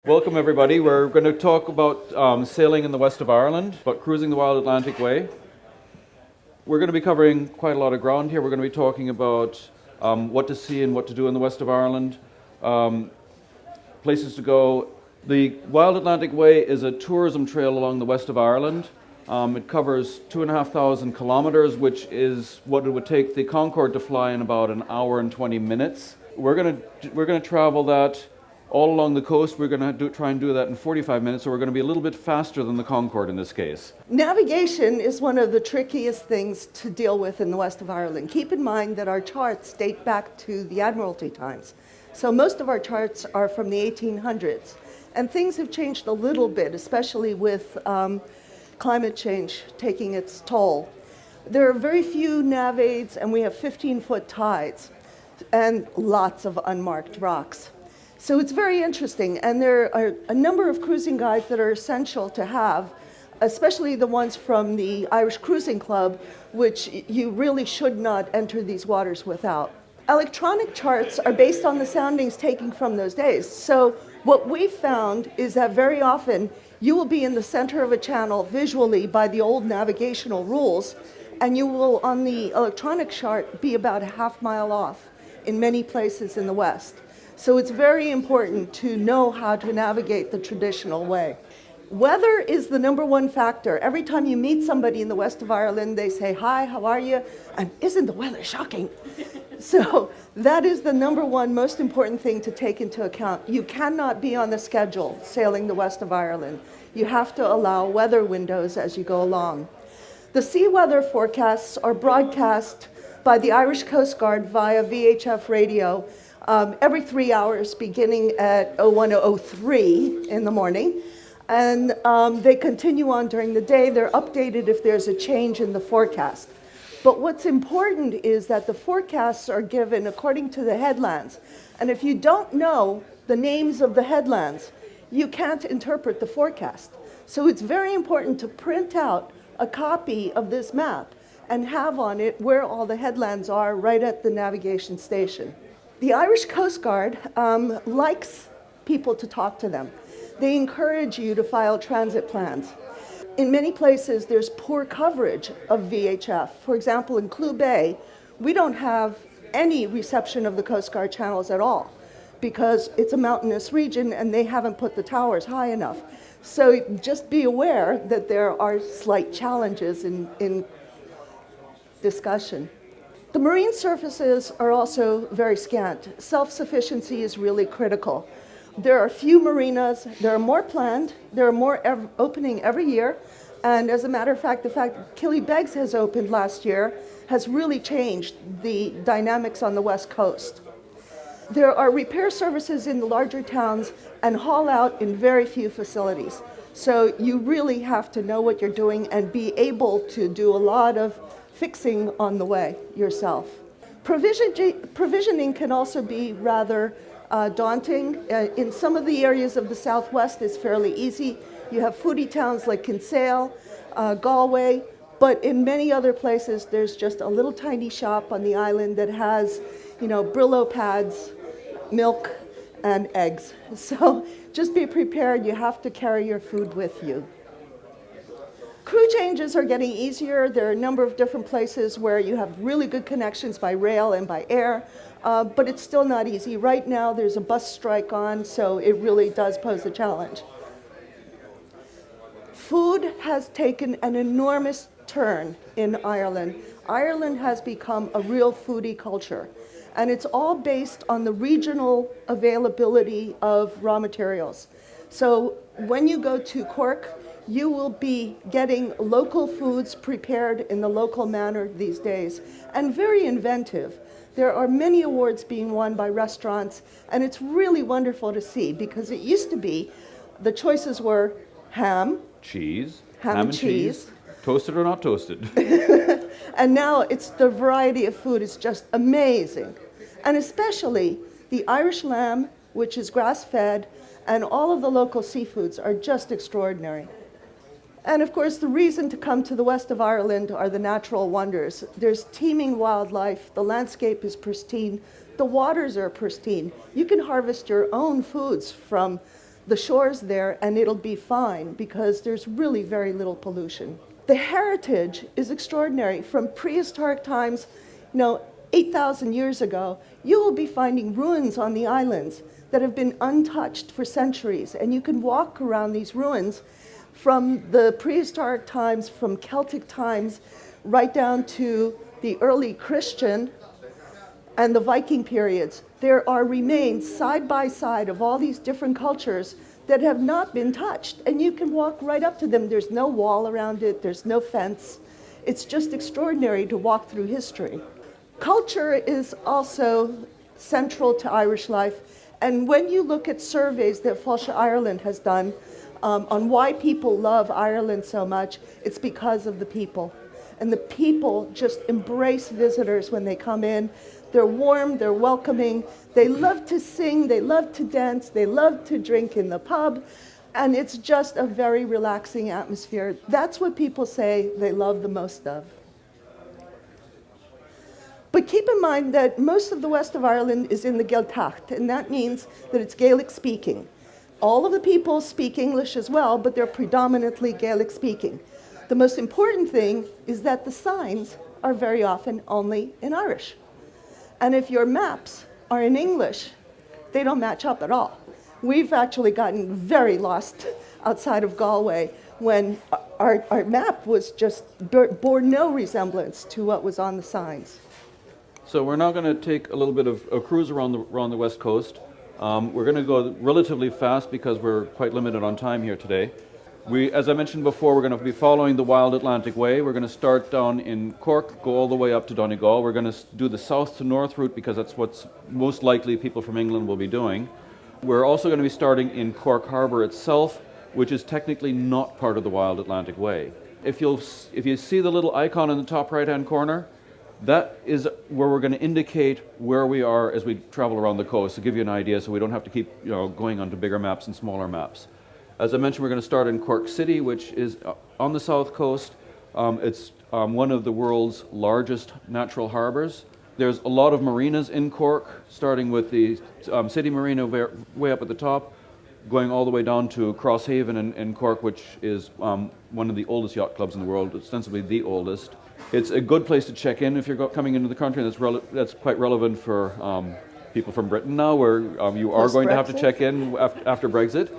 Welcome everybody. We're going to talk about sailing in the west of Ireland, about cruising the Wild Atlantic Way. We're going to be covering quite a lot of ground here. We're going to be talking about what to see and what to do in the west of Ireland, places to go. The Wild Atlantic Way is a tourism trail along the west of Ireland. It covers 2,500 kilometers, which is what it would take the Concorde to fly in about an hour and 20 minutes. We're going to travel that all along the coast. We're going to try and do that in 45 minutes, so we're going to be a little bit faster than the Concorde in this case. Navigation is one of the trickiest things to deal with in the west of Ireland. Keep in mind that our charts date back to the Admiralty times. So most of our charts are from the 1800s. And things have changed a little bit, especially with climate change taking its toll. There are very few nav aids, and we have 15-foot tides and lots of unmarked rocks. So it's very interesting, and there are a number of cruising guides that are essential to have, especially the ones from the Irish Cruising Club, which you really should not enter these waters without. Electronic charts are based on the soundings taken from those days. So what we've found is that very often you will be in the center of a channel visually by the old navigational rules, and you will, on the electronic chart, be about a half mile off in many places in the west. So it's very important to know how to navigate the traditional way. Weather is the number one factor. Every time you meet somebody in the west of Ireland, they say, "Hi, how are you?" And isn't the weather shocking? So that is the number one most important thing to take into account. You cannot be on the schedule sailing the west of Ireland. You have to allow weather windows as you go along. The sea weather forecasts are broadcast by the Irish Coast Guard via VHF radio every 3 hours, beginning at 01:03 in the morning. And they continue on during the day. They're updated if there's a change in the forecast. But what's important is that the forecasts are given according to the headlands. And if you don't know the names of the headlands, you can't interpret the forecast. So it's very important to print out a copy of this map and have on it where all the headlands are right at the navigation station. The Irish Coast Guard likes people to talk to them. They encourage you to file transit plans. In many places, there's poor coverage of VHF. For example, in Clew Bay, we don't have any reception of the Coast Guard channels at all because it's a mountainous region and they haven't put the towers high enough. So just be aware that there are slight challenges in discussion. The marine surfaces are also very scant. Self-sufficiency is really critical. There are few marinas, there are more planned, there are more opening every year, and as a matter of fact, the fact that Killybegs has opened last year has really changed the dynamics on the west coast. There are repair services in the larger towns and haul out in very few facilities. So you really have to know what you're doing and be able to do a lot of fixing on the way yourself. Provisioning can also be rather daunting. In some of the areas of the southwest, it's fairly easy. You have foodie towns like Kinsale, Galway, but in many other places, there's just a little tiny shop on the island that has, Brillo pads, milk, and eggs. So just be prepared. You have to carry your food with you. Crew changes are getting easier. There are a number of different places where you have really good connections by rail and by air, but it's still not easy. Right now, there's a bus strike on, so it really does pose a challenge. Food has taken an enormous turn in Ireland. Ireland has become a real foodie culture, and it's all based on the regional availability of raw materials. So when you go to Cork, you will be getting local foods prepared in the local manner these days, and very inventive. There are many awards being won by restaurants, and it's really wonderful to see, because it used to be the choices were ham and cheese, toasted or not toasted. and now it's the variety of food is just amazing. And especially the Irish lamb, which is grass-fed, and all of the local seafoods are just extraordinary. And of course, the reason to come to the west of Ireland are the natural wonders. There's teeming wildlife, the landscape is pristine, the waters are pristine. You can harvest your own foods from the shores there, and it'll be fine because there's really very little pollution. The heritage is extraordinary. From prehistoric times, 8,000 years ago, you will be finding ruins on the islands that have been untouched for centuries, and you can walk around these ruins from the prehistoric times, from Celtic times, right down to the early Christian and the Viking periods. There are remains side by side of all these different cultures that have not been touched, and you can walk right up to them. There's no wall around it, there's no fence. It's just extraordinary to walk through history. Culture is also central to Irish life, and when you look at surveys that Fáilte Ireland has done on why people love Ireland so much, it's because of the people. And the people just embrace visitors when they come in. They're warm, they're welcoming, they love to sing, they love to dance, they love to drink in the pub, and it's just a very relaxing atmosphere. That's what people say they love the most of. But keep in mind that most of the west of Ireland is in the Gaeltacht, and that means that it's Gaelic speaking. All of the people speak English as well, but they're predominantly Gaelic speaking. The most important thing is that the signs are very often only in Irish. And if your maps are in English, they don't match up at all. We've actually gotten very lost outside of Galway when our map was just bore no resemblance to what was on the signs. So we're now going to take a little bit of a cruise around the west coast. We're going to go relatively fast because we're quite limited on time here today. As I mentioned before, we're going to be following the Wild Atlantic Way. We're going to start down in Cork, go all the way up to Donegal. We're going to do the south to north route because that's what's most likely people from England will be doing. We're also going to be starting in Cork Harbour itself, which is technically not part of the Wild Atlantic Way. If you see the little icon in the top right-hand corner, that is where we're going to indicate where we are as we travel around the coast, to give you an idea so we don't have to keep going onto bigger maps and smaller maps. As I mentioned, we're going to start in Cork City, which is on the south coast. It's one of the world's largest natural harbors. There's a lot of marinas in Cork, starting with the City Marina way up at the top, going all the way down to Crosshaven in Cork, which is one of the oldest yacht clubs in the world, ostensibly the oldest. It's a good place to check in if you're coming into the country. That's quite relevant for people from Britain now, where you are going to have to check in after Brexit.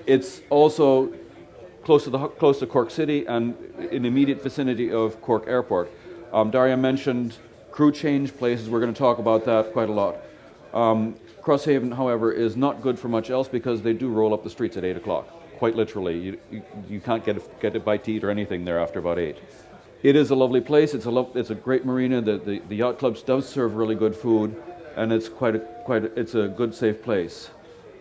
It's also close to Cork City and in immediate vicinity of Cork Airport. Daria mentioned crew change places. We're going to talk about that quite a lot. Crosshaven, however, is not good for much else because they do roll up the streets at 8 o'clock, quite literally. You can't get a bite to eat or anything there after about 8. It is a lovely place. It's a great marina. The yacht clubs does serve really good food, and it's it's a good, safe place.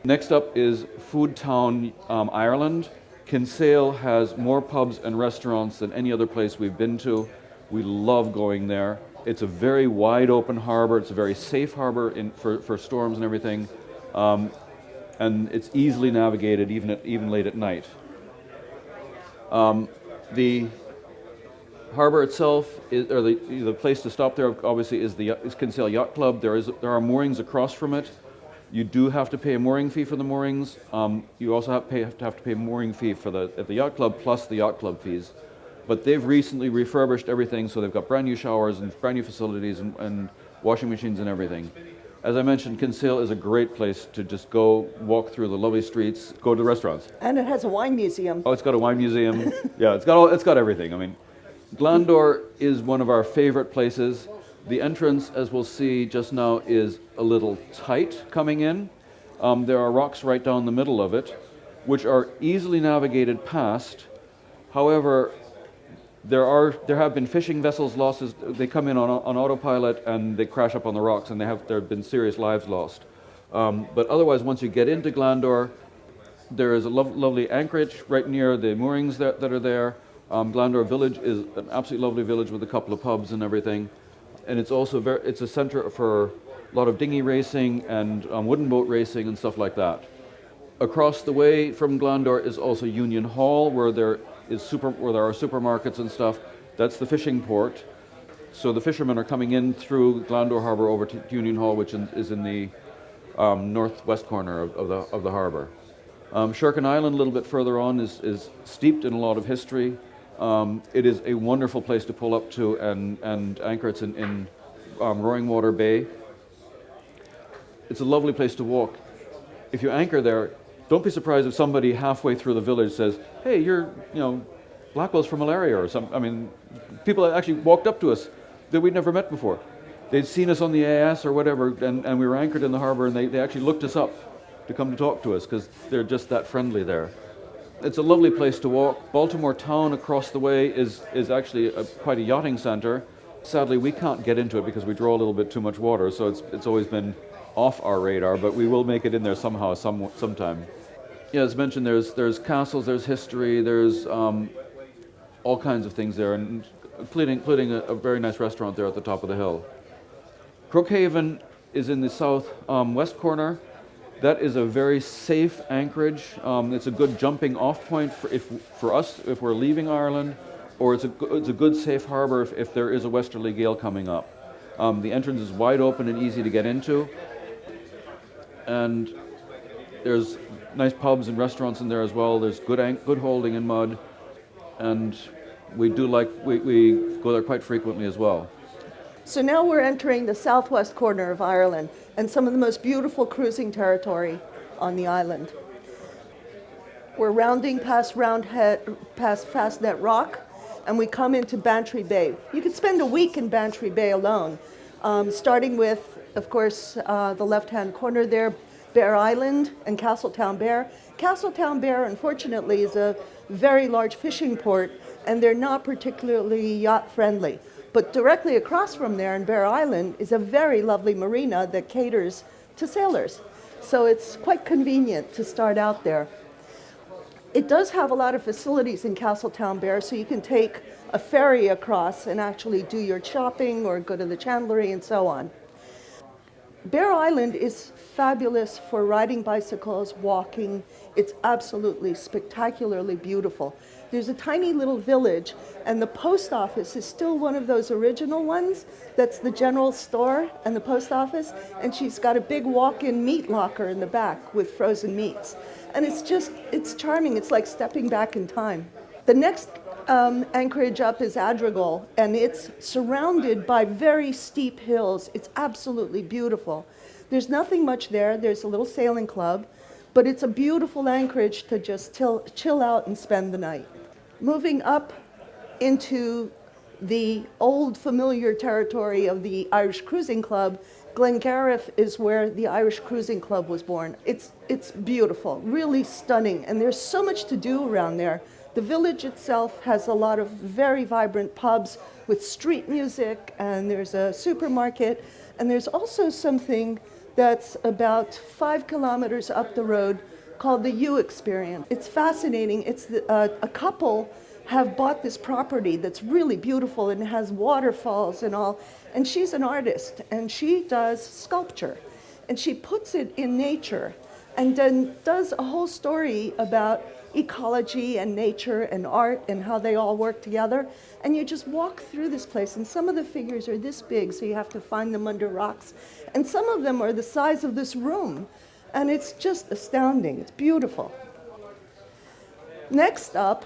Next up is Food Town, Ireland. Kinsale has more pubs and restaurants than any other place we've been to. We love going there. It's a very wide open harbor. It's a very safe harbor for storms and everything. And it's easily navigated even late at night. The harbor itself, the place to stop there obviously is Kinsale Yacht Club. There are moorings across from it. You do have to pay a mooring fee for the moorings. You also have to pay a mooring fee at the yacht club plus the yacht club fees. But they've recently refurbished everything, so they've got brand new showers and brand new facilities and washing machines and everything. As I mentioned, Kinsale is a great place to just go walk through the lovely streets, go to the restaurants. And it has a wine museum. Oh, it's got a wine museum. Yeah, it's got everything. I mean, Glandor is one of our favorite places. The entrance, as we'll see just now, is a little tight coming in. There are rocks right down the middle of it, which are easily navigated past. However, there have been fishing vessels lost. They come in on autopilot and they crash up on the rocks, and there have been serious lives lost. But otherwise, once you get into Glandor, there is a lovely anchorage right near the moorings that are there. Glandor Village is an absolutely lovely village with a couple of pubs and everything. And it's also it's a center for a lot of dinghy racing and wooden boat racing and stuff like that. Across the way from Glandor is also Union Hall, where there are supermarkets and stuff. That's the fishing port. So the fishermen are coming in through Glandor Harbour over to Union Hall, which is in the northwest corner of the harbour. Sherkin Island, a little bit further on, is steeped in a lot of history. It is a wonderful place to pull up to and anchor. It's in Roaring Water Bay. It's a lovely place to walk. If you anchor there, don't be surprised if somebody halfway through the village says, "Hey, you're, Blackwell's from Malaria," or some. I mean, people actually walked up to us that we'd never met before. They'd seen us on the AS or whatever, and we were anchored in the harbor, and they actually looked us up to come to talk to us because they're just that friendly there. It's a lovely place to walk. Baltimore town across the way is actually quite a yachting center. Sadly, we can't get into it because we draw a little bit too much water, so it's always been off our radar, but we will make it in there somehow, sometime. Yeah, as mentioned, there's castles, there's history, there's all kinds of things there, and including a very nice restaurant there at the top of the hill. Crookhaven is in the south west corner. That is a very safe anchorage. It's a good jumping off point for us if we're leaving Ireland, or it's a good safe harbor if there is a westerly gale coming up. The entrance is wide open and easy to get into, and there's nice pubs and restaurants in there as well. There's good holding in mud, and we go there quite frequently as well. So now we're entering the southwest corner of Ireland and some of the most beautiful cruising territory on the island. We're rounding past Fastnet Rock, and we come into Bantry Bay. You could spend a week in Bantry Bay alone, starting with, of course, the left-hand corner there, Bear Island and Castletown Bear. Castletown Bear, unfortunately, is a very large fishing port, and they're not particularly yacht-friendly. But directly across from there in Bear Island is a very lovely marina that caters to sailors. So it's quite convenient to start out there. It does have a lot of facilities in Castletown Bear, so you can take a ferry across and actually do your shopping or go to the chandlery and so on. Bear Island is fabulous for riding bicycles, walking. It's absolutely spectacularly beautiful. There's a tiny little village, and the post office is still one of those original ones. That's the general store and the post office, and she's got a big walk-in meat locker in the back with frozen meats. And it's charming. It's like stepping back in time. The next anchorage up is Adrigal, and it's surrounded by very steep hills. It's absolutely beautiful. There's nothing much there. There's a little sailing club, but it's a beautiful anchorage to just chill out and spend the night. Moving up into the old familiar territory of the Irish Cruising Club, Glengarriff is where the Irish Cruising Club was born. It's beautiful, really stunning, and there's so much to do around there. The village itself has a lot of very vibrant pubs with street music, and there's a supermarket, and there's also something that's about 5 kilometers up the road called the U Experience. It's fascinating. It's a couple have bought this property that's really beautiful and has waterfalls and all, and she's an artist, and she does sculpture, and she puts it in nature, and then does a whole story about ecology and nature and art and how they all work together. And you just walk through this place, and some of the figures are this big, so you have to find them under rocks, and some of them are the size of this room, and it's just astounding. It's beautiful. Next up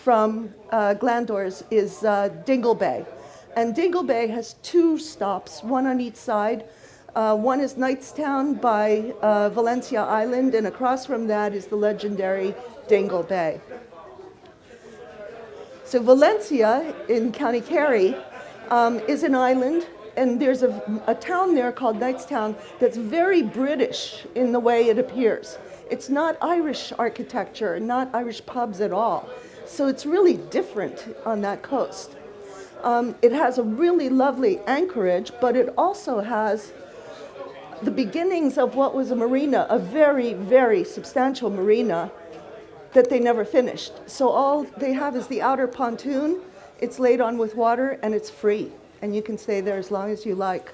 from Glandors is Dingle Bay, and Dingle Bay has 2 stops, one on each side. One is Knightstown by Valencia Island, and across from that is the legendary Dingle Bay. So Valencia in County Kerry is an island, and there's a town there called Knightstown that's very British in the way it appears. It's not Irish architecture, not Irish pubs at all. So it's really different on that coast. It has a really lovely anchorage, but it also has the beginnings of what was a marina, a very, very substantial marina that they never finished. So all they have is the outer pontoon. It's laid on with water, and it's free, and you can stay there as long as you like.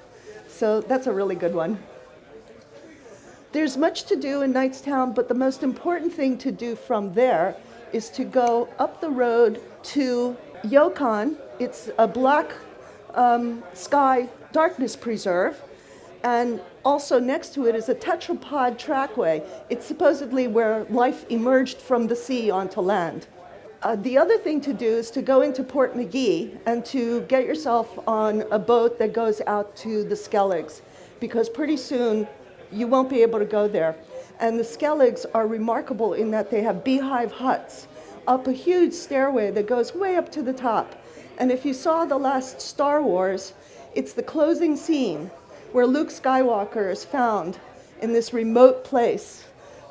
So that's a really good one. There's much to do in Knightstown, but the most important thing to do from there is to go up the road to Yukon. It's a black sky darkness preserve, And also next to it is a tetrapod trackway. It's supposedly where life emerged from the sea onto land. The other thing to do is to go into Port McGee and to get yourself on a boat that goes out to the Skelligs, because pretty soon you won't be able to go there. And the Skelligs are remarkable in that they have beehive huts up a huge stairway that goes way up to the top. And if you saw the last Star Wars, it's the closing scene where Luke Skywalker is found in this remote place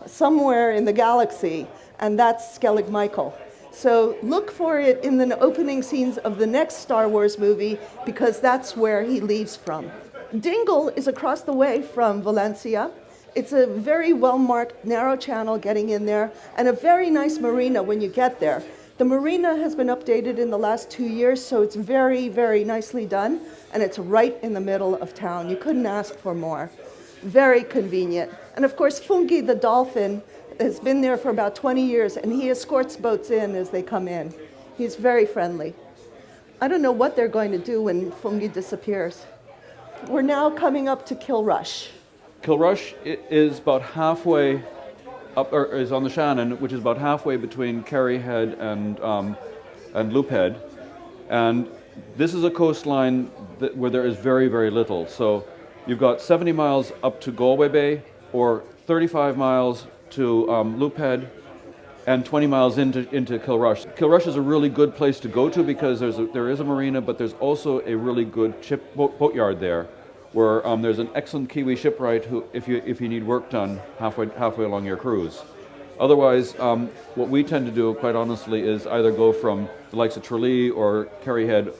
somewhere in the galaxy, and that's Skellig Michael. So look for it in the opening scenes of the next Star Wars movie, because that's where he leaves from. Dingle is across the way from Valencia. It's a very well-marked narrow channel getting in there, and a very nice marina when you get there. The marina has been updated in the last 2 years, so it's very, very nicely done, and it's right in the middle of town. You couldn't ask for more. Very convenient. And of course, Fungi the dolphin has been there for about 20 years, and he escorts boats in as they come in. He's very friendly. I don't know what they're going to do when Fungi disappears. We're now coming up to Killrush. Killrush is about halfway up, or is on the Shannon, which is about halfway between Kerry Head and Loop Head. And this is a coastline where there is very, very little. So you've got 70 miles up to Galway Bay, or 35 miles to Loop Head, and 20 miles into Killrush. Killrush is a really good place to go to because there is a marina, but there's also a really good boatyard there, where there's an excellent Kiwi shipwright who, if you need work done halfway along your cruise. Otherwise, what we tend to do, quite honestly, is either go from the likes of Tralee or Kerry Head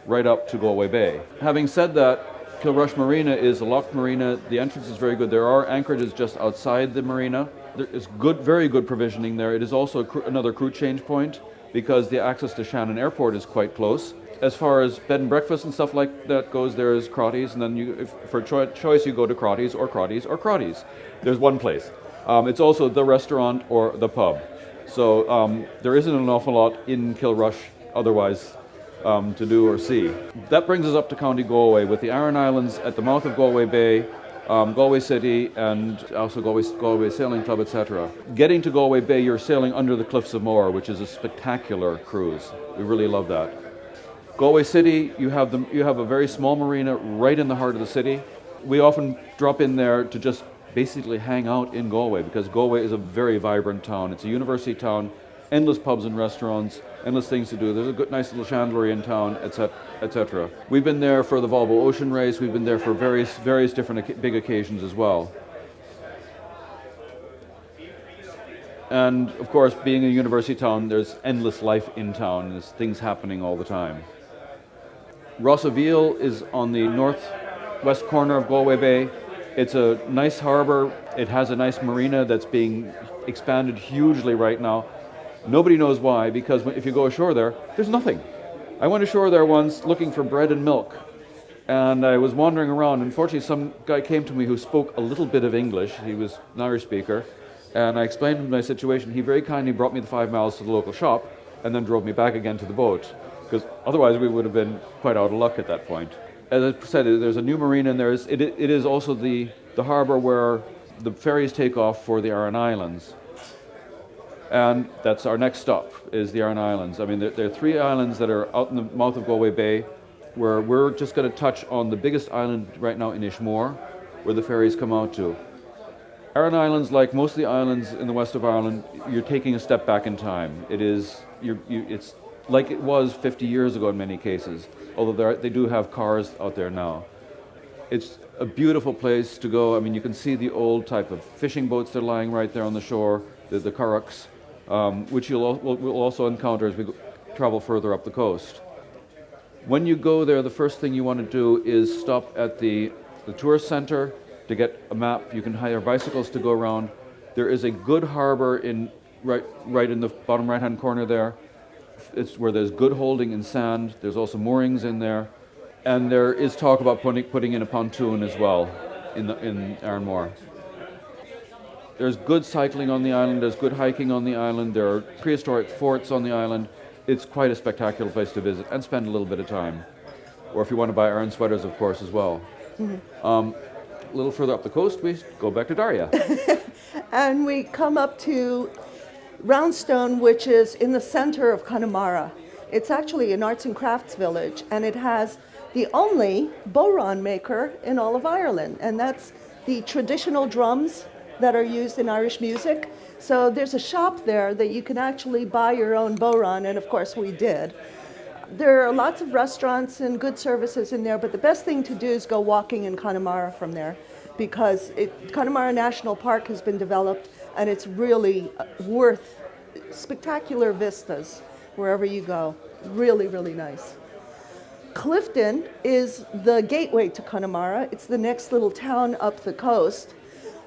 right up to Galway Bay. Having said that, Killrush Marina is a locked marina. The entrance is very good. There are anchorages just outside the marina. There is very good provisioning there. It is also another crew change point because the access to Shannon Airport is quite close. As far as bed and breakfast and stuff like that goes, there is Crotty's, and then for choice you go to Crotty's or Crotty's or Crotty's. There's one place. It's also the restaurant or the pub. So there isn't an awful lot in Killrush otherwise to do or see. That brings us up to County Galway with the Aran Islands at the mouth of Galway Bay, Galway City, and also Galway Sailing Club, etc. Getting to Galway Bay, you're sailing under the Cliffs of Moher, which is a spectacular cruise. We really love that. Galway City, you have a very small marina right in the heart of the city. We often drop in there to just basically hang out in Galway because Galway is a very vibrant town. It's a university town, endless pubs and restaurants, endless things to do. There's a good, nice little chandlery in town, etc. We've been there for the Volvo Ocean Race. We've been there for various different big occasions as well. And of course, being a university town, there's endless life in town. There's things happening all the time. Rossaville is on the northwest corner of Galway Bay. It's a nice harbour. It has a nice marina that's being expanded hugely right now. Nobody knows why, because if you go ashore there, there's nothing. I went ashore there once looking for bread and milk, and I was wandering around. Unfortunately, some guy came to me who spoke a little bit of English. He was an Irish speaker, and I explained him my situation. He very kindly brought me the 5 miles to the local shop, and then drove me back again to the boat, because otherwise we would have been quite out of luck at that point. As I said, there's a new marina, and it is also the harbour where the ferries take off for the Aran Islands. And that's our next stop, is the Aran Islands. I mean, there are 3 islands that are out in the mouth of Galway Bay, where we're just going to touch on the biggest island right now in Ishmore, where the ferries come out to. Aran Islands, like most of the islands in the west of Ireland, you're taking a step back in time. It's like it was 50 years ago in many cases, although they do have cars out there now. It's a beautiful place to go. I mean, you can see the old type of fishing boats that are lying right there on the shore, the currachs, which we'll also encounter as we travel further up the coast. When you go there, the first thing you want to do is stop at the tourist center to get a map. You can hire bicycles to go around. There is a good harbor right in the bottom right-hand corner there. It's where there's good holding in sand. There's also moorings in there. And there is talk about putting in a pontoon as well in Aranmore. There's good cycling on the island, there's good hiking on the island, there are prehistoric forts on the island. It's quite a spectacular place to visit and spend a little bit of time. Or if you want to buy Aran sweaters, of course, as well. Mm-hmm. a little further up the coast, we go back to Daria. And we come up to Roundstone, which is in the center of Connemara. It's actually an arts and crafts village, and it has the only bodhrán maker in all of Ireland, and that's the traditional drums that are used in Irish music. So there's a shop there that you can actually buy your own bodhrán, and of course we did. There are lots of restaurants and good services in there, but the best thing to do is go walking in Connemara from there, because Connemara National Park has been developed, and it's really worth spectacular vistas wherever you go. Really, really nice. Clifton is the gateway to Connemara. It's the next little town up the coast,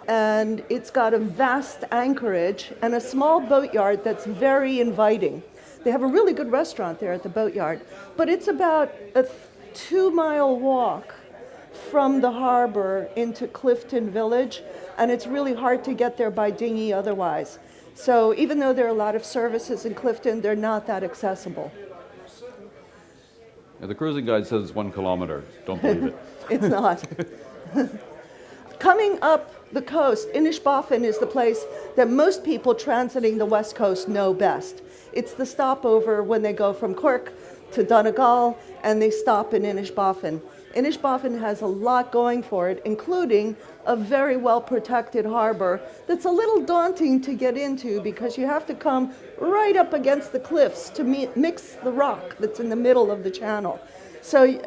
and it's got a vast anchorage and a small boatyard that's very inviting. They have a really good restaurant there at the boatyard, but it's about a 2-mile walk from the harbor into Clifton Village, and it's really hard to get there by dinghy otherwise. So even though there are a lot of services in Clifton, they're not that accessible. Yeah, the cruising guide says it's 1 kilometer. Don't believe it. It's not. Coming up the coast, Inishbofin is the place that most people transiting the west coast know best. It's the stopover when they go from Cork to Donegal, and they stop in Inishbofin. Inishbofin has a lot going for it, including a very well-protected harbor that's a little daunting to get into because you have to come right up against the cliffs to mix the rock that's in the middle of the channel. So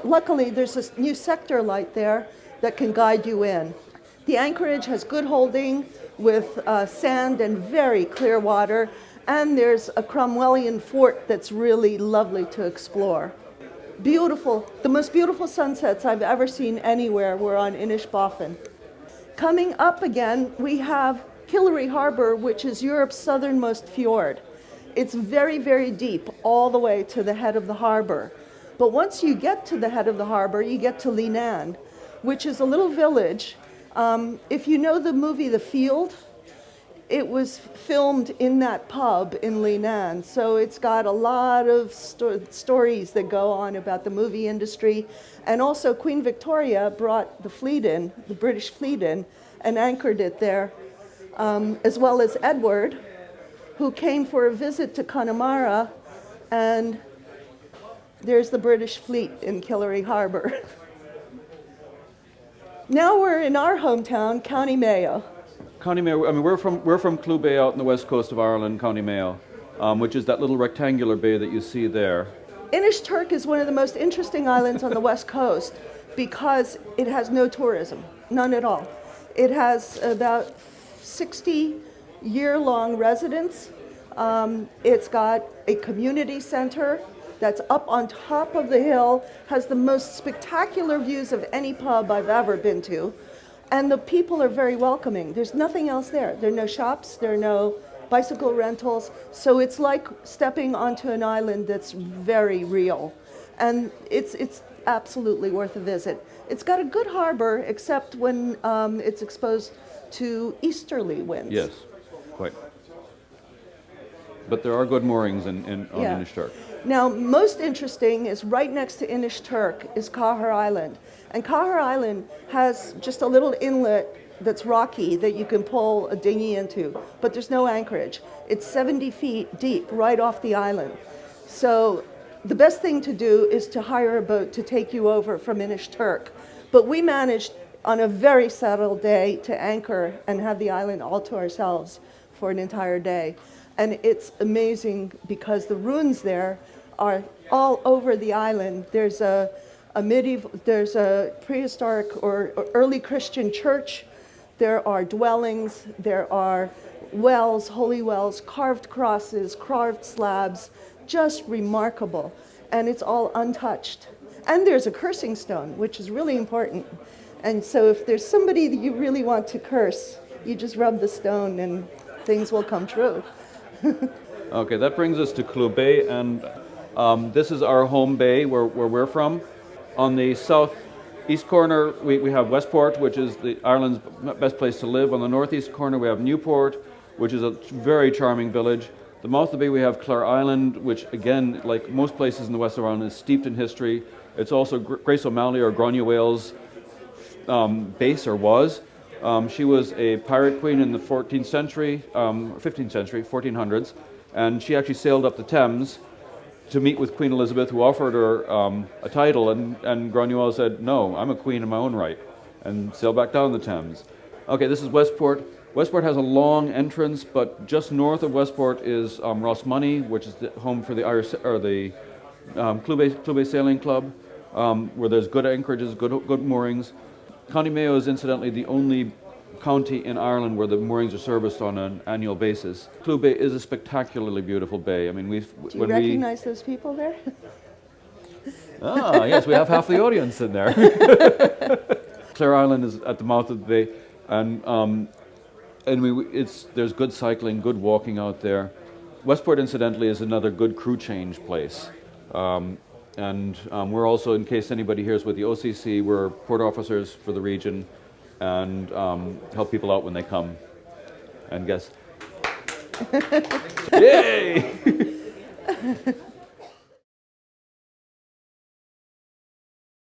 luckily there's a new sector light there that can guide you in. The anchorage has good holding with sand and very clear water, and there's a Cromwellian fort that's really lovely to explore. Beautiful. The most beautiful sunsets I've ever seen anywhere were on Inishbofin. Coming up again, we have Killrush Harbor, which is Europe's southernmost fjord. It's very, very deep all the way to the head of the harbor. But once you get to the head of the harbor, you get to Leenane, which is a little village. If you know the movie The Field, it was filmed in that pub in Leenane, so it's got a lot of stories that go on about the movie industry. And also Queen Victoria brought the fleet in, the British fleet in, and anchored it there, as well as Edward, who came for a visit to Connemara, and there's the British fleet in Killrush Harbor. Now we're in our hometown, County Mayo. County Mayo, I mean, we're from Clew Bay out on the west coast of Ireland, County Mayo, which is that little rectangular bay that you see there. Inishturk is one of the most interesting islands on the west coast because it has no tourism, none at all. It has about 60 year-long residents. It's got a community center that's up on top of the hill, has the most spectacular views of any pub I've ever been to. And the people are very welcoming. There's nothing else there. There are no shops, there are no bicycle rentals. So it's like stepping onto an island that's very real. And it's absolutely worth a visit. It's got a good harbor, except when it's exposed to easterly winds. Yes, quite. But there are good moorings on Inishturk. Now, most interesting is right next to Inishturk is Cahir Island. And Cahir Island has just a little inlet that's rocky that you can pull a dinghy into, but there's no anchorage. It's 70 feet deep right off the island. So the best thing to do is to hire a boat to take you over from Inishturk. But we managed on a very settled day to anchor and have the island all to ourselves for an entire day. And it's amazing because the ruins there are all over the island. There's a prehistoric or early Christian church. There are dwellings, there are wells, holy wells, carved crosses, carved slabs, just remarkable. And it's all untouched. And there's a cursing stone, which is really important. And so if there's somebody that you really want to curse, you just rub the stone and things will come true. Okay, that brings us to Clew Bay, and this is our home bay where we're from. On the southeast corner, we have Westport, which is Ireland's best place to live. On the northeast corner, we have Newport, which is a very charming village. The mouth of the bay, we have Clare Island, which again, like most places in the west of Ireland, is steeped in history. It's also Grace O'Malley or Gráinne Whale's base, or was. She was a pirate queen in the 14th century, 15th century, 1400s, and she actually sailed up the Thames to meet with Queen Elizabeth, who offered her a title, and Granuaile said, "No, I'm a queen in my own right," and sailed back down the Thames. Okay, this is Westport. Westport has a long entrance, but just north of Westport is Rossmoney, which is the home for the Irish or the Clube Sailing Club, where there's good anchorages, good moorings. County Mayo is incidentally the only county in Ireland where the moorings are serviced on an annual basis. Clube is a spectacularly beautiful bay. I mean, Do you recognize those people there? Yes, we have half the audience in there. Clare Island is at the mouth of the bay, and there's good cycling, good walking out there. Westport, incidentally, is another good crew change place. We're also, in case anybody here is with the OCC, we're port officers for the region and help people out when they come. And guess. Yay!